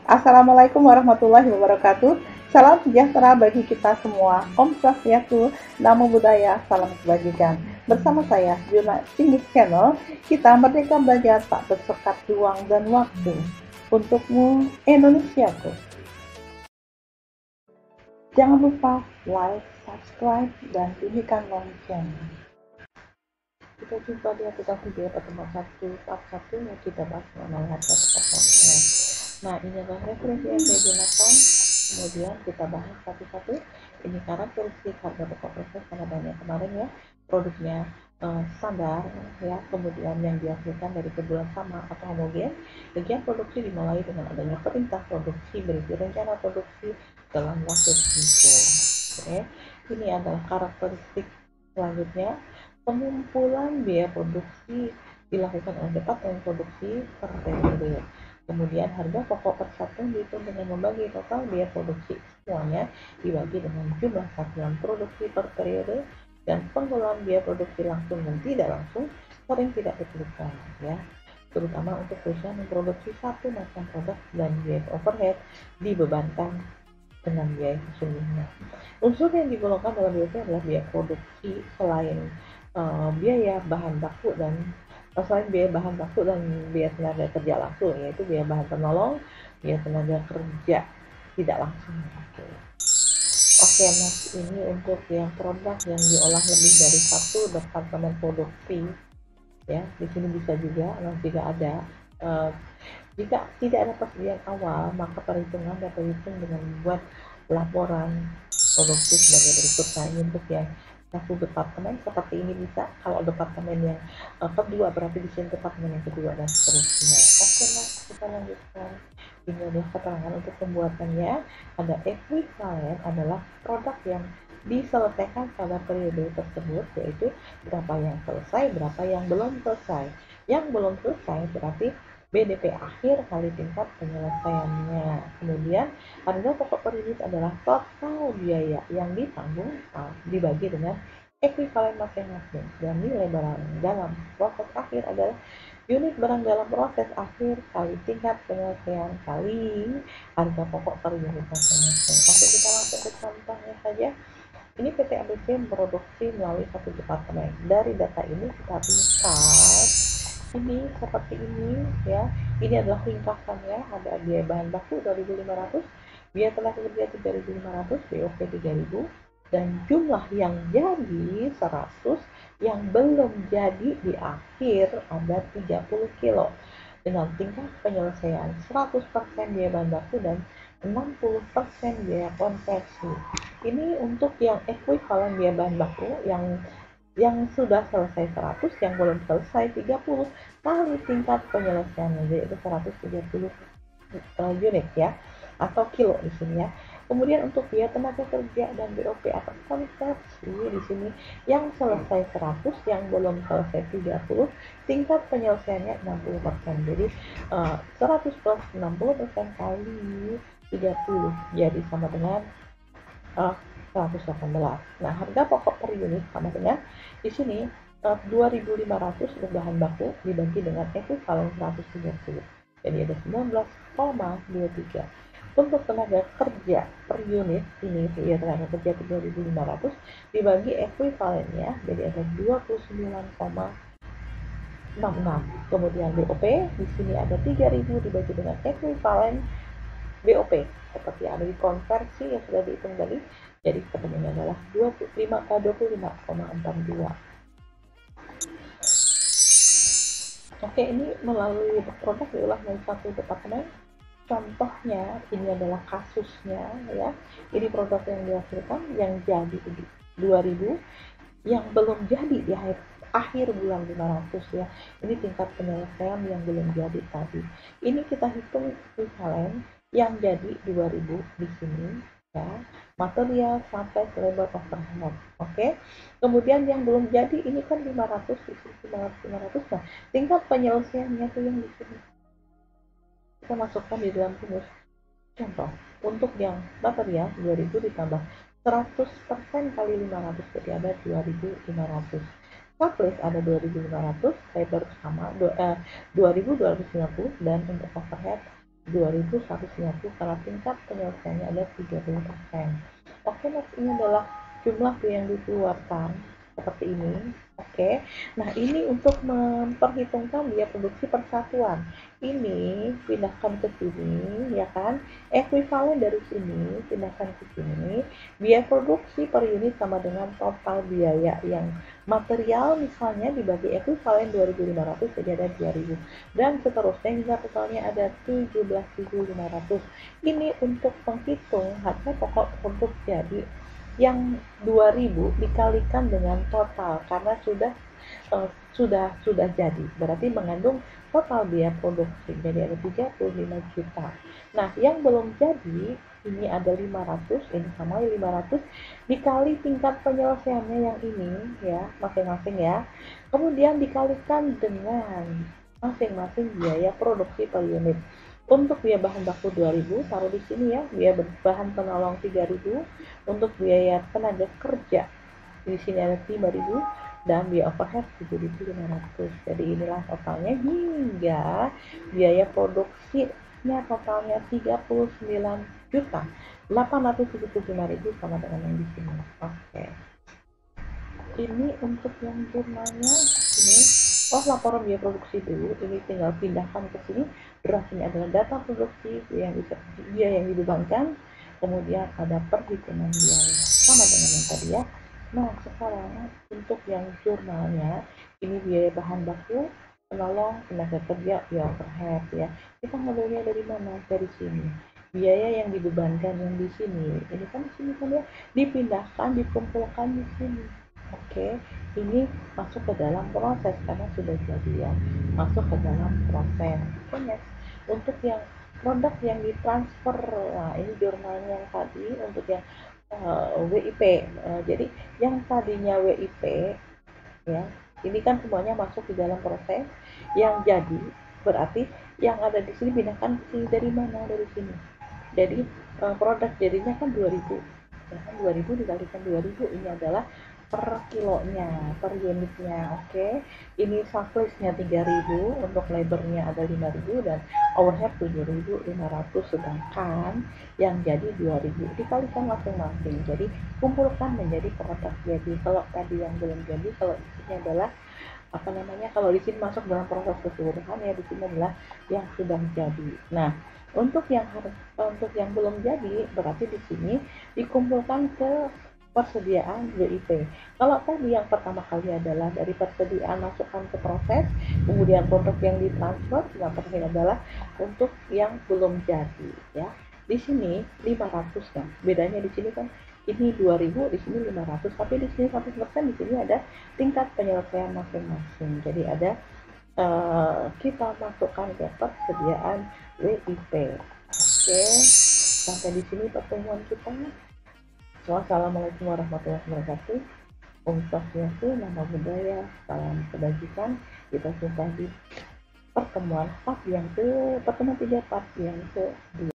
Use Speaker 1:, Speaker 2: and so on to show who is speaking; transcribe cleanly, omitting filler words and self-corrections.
Speaker 1: Assalamualaikum warahmatullahi wabarakatuh. Salam sejahtera bagi kita semua. Om Swastiastu, Namo Buddhaya, salam kebajikan. Bersama saya, Juna Singis Channel, kita merdeka belajar tak bersekat ruang dan waktu. Untukmu, Indonesiaku. Jangan lupa like, subscribe, dan bunyikan lonceng. Kita jumpa di aplikasi video pertemuan 1 part 1 yang kita bahas mengenai harga pokok. Nah, ini adalah referensi yang saya gunakan. Kemudian kita bahas satu-satu. Ini karakteristik harga pokok proses karena banyak kemarin ya produknya standar ya, kemudian yang dihasilkan dari kebutuhan sama atau homogen. Kegiatan produksi dimulai dengan adanya perintah produksi berisi rencana produksi dalam waktu tertentu. Oke, ini adalah karakteristik selanjutnya. Pengumpulan biaya produksi dilakukan oleh departemen produksi per periode. Kemudian harga pokok per satuan dihitung dengan membagi total biaya produksi semuanya dibagi dengan jumlah satuan produksi per periode, dan pengelolaan biaya produksi langsung dan tidak langsung sering tidak diperlukan ya, terutama untuk perusahaan yang memproduksi satu macam produk dan biaya overhead dibebankan dengan biaya sesungguhnya. Unsur yang digolongkan dalam biaya adalah biaya produksi selain biaya bahan baku dan selain biaya bahan baku dan biaya tenaga kerja langsung, yaitu biaya bahan penolong, biaya tenaga kerja tidak langsung. Oke, nah ini untuk yang produk yang diolah lebih dari satu departemen produksi ya. Di sini bisa juga jika ada jika tidak ada persediaan awal, maka perhitungan dapat dihitung dengan membuat laporan produksi sebagai berikut. Nah, ini untuk yang satu departemen seperti ini bisa. Kalau departemen yang kedua berarti di sini departemen yang kedua dan seterusnya. Oke, nah kita lanjutkan. Ini adalah keterangan untuk pembuatannya. Ada ekuivalen adalah produk yang diselesaikan pada periode tersebut, yaitu berapa yang selesai, berapa yang belum selesai. Yang belum selesai berarti BDP akhir kali tingkat penyelesaiannya. Kemudian harga pokok per unit adalah total biaya yang ditanggung dibagi dengan ekuivalen masing-masing, dan nilai barang dalam proses akhir adalah unit barang dalam proses akhir kali tingkat penyelesaian kali harga pokok per unit masing-masing. Oke, kita langsung ke contohnya saja. Ini PT ABC memproduksi melalui satu departemen. Dari data ini kita ringkas ini seperti ini ya. Ini adalah ringkasannya. Ada biaya bahan baku 2.500, biaya tenaga kerja 3.500, BOP 3.000, dan jumlah yang jadi 100, yang belum jadi di akhir ada 30 kilo dengan tingkat penyelesaian 100% biaya bahan baku dan 60% biaya konversi. Ini untuk yang ekuivalen biaya bahan baku yang sudah selesai 100, yang belum selesai 30 kali tingkat penyelesaiannya, yaitu 130 unit ya, atau kilo di sini ya. Kemudian untuk biaya tenaga kerja dan BOP atau konversi di sini yang selesai 100, yang belum selesai 30, tingkat penyelesaiannya 60%. Jadi 100 plus 60% kali 30 jadi sama dengan 118. Nah, harga pokok per unit sama dengan di sini 2.500 untuk bahan baku dibagi dengan ekuivalen 130. Jadi ada 19,23. Untuk tenaga kerja per unit ini ya, tenaga kerja 3.500 dibagi ekuivalennya jadi ada 29,66. Kemudian BOP di sini ada 3.000 dibagi dengan ekuivalen BOP seperti yang ada di konversi yang sudah dihitung tadi. Jadi ketemunya adalah 25,42. Oke, ini melalui produk diolah dari satu departemen. Contohnya ini adalah kasusnya ya. Ini produk yang dihasilkan yang jadi 2.000, yang belum jadi di akhir bulan 500 ya. Ini tingkat penyelesaian yang belum jadi tadi. Ini kita hitung ekuivalen yang jadi 2.000 di sini ya, material sampai labor overhead. Oke. Kemudian yang belum jadi ini kan 500 di sini 500. Nah, tingkat penyelesaiannya tuh yang di sini. Kita masukkan di dalam rumus. Contoh, untuk yang material 2000 ditambah 100% kali 500 jadi ada 2500. Sublis ada 2500, labor sama 2250, dan untuk overhead 2.150 karena tingkat penyelesaiannya ada 30%. Oke, next ini adalah jumlah biaya yang dikeluarkan seperti ini. Oke, nah ini untuk memperhitungkan biaya produksi persatuan. Ini pindahkan ke sini, ya kan? Ekuivalen dari sini pindahkan ke sini. Biaya produksi per unit sama dengan total biaya yang material misalnya dibagi ekuivalen 2.500 jadi ada 2.000 dan seterusnya hingga totalnya ada 17.500. Ini untuk menghitung harga pokok untuk jadi yang 2000 dikalikan dengan total karena sudah jadi, berarti mengandung total biaya produksi jadi ada 35 juta. Nah, yang belum jadi ini ada 500, ini sama 500 dikali tingkat penyelesaiannya yang ini ya, masing-masing ya. Kemudian dikalikan dengan masing-masing biaya produksi per unit. Untuk biaya bahan baku 2000 taruh di sini ya, biaya bahan penolong 3000, untuk biaya tenaga kerja di sini ada 5000 dan biaya overhead 7.500. Jadi inilah totalnya hingga biaya produksinya totalnya 39.875.000 sama dengan yang di sini. Oke. Ini untuk yang jurnalnya ini. Oh, laporan biaya produksi dulu, ini tinggal pindahkan ke sini. Draft ini adalah data produksi biaya yang dibebankan, kemudian ada perhitungan biaya sama dengan yang tadi ya. Nah, sekarang untuk yang jurnalnya, ini biaya bahan baku, penolong, tenaga kerja, biaya overhead ya. Kita ngambilnya dari mana? Dari sini. Biaya yang dibebankan yang di sini, ini kan di sini kan ya, dipindahkan, dikumpulkan di sini. Oke, ini masuk ke dalam proses karena sudah jadi ya, masuk ke dalam proses. Oke, next. Untuk yang produk yang ditransfer, nah ini jurnalnya yang tadi untuk yang WIP. Jadi yang tadinya WIP ya, ini kan semuanya masuk di dalam proses yang jadi, berarti yang ada di sini pindahkan ke sini dari mana? Dari sini. Jadi produk jadinya kan 2000 ya kan, 2000 dikalikan 2000 ini adalah per kilonya, per unitnya. Oke, ini sufflistnya 3000, untuk labornya ada 5000 dan overhead 7500, sedangkan yang jadi 2000 dikalikan masing-masing, jadi kumpulkan menjadi produk jadi. Kalau tadi yang belum jadi, kalau di sini adalah apa namanya, kalau di sini masuk dalam proses keseluruhan ya, di sini adalah yang sudah jadi. Nah, untuk yang belum jadi berarti di sini dikumpulkan ke persediaan WIP. Kalau tadi yang pertama kali adalah dari persediaan masukkan ke proses, kemudian produk yang ditransfer, yang terakhir adalah untuk yang belum jadi ya. Di sini 500 kan. Bedanya di sini kan ini 2000, di sini 500, tapi di sini 100%, di sini ada tingkat penyelesaian masing-masing. Jadi ada kita masukkan ke persediaan WIP. Oke, sampai di sini pertemuan kita. Wassalamualaikum warahmatullahi wabarakatuh. Om Swastiastu, Namo Buddhaya, salam kebajikan. Kita jumpa di pertemuan 3 part yang ke 2.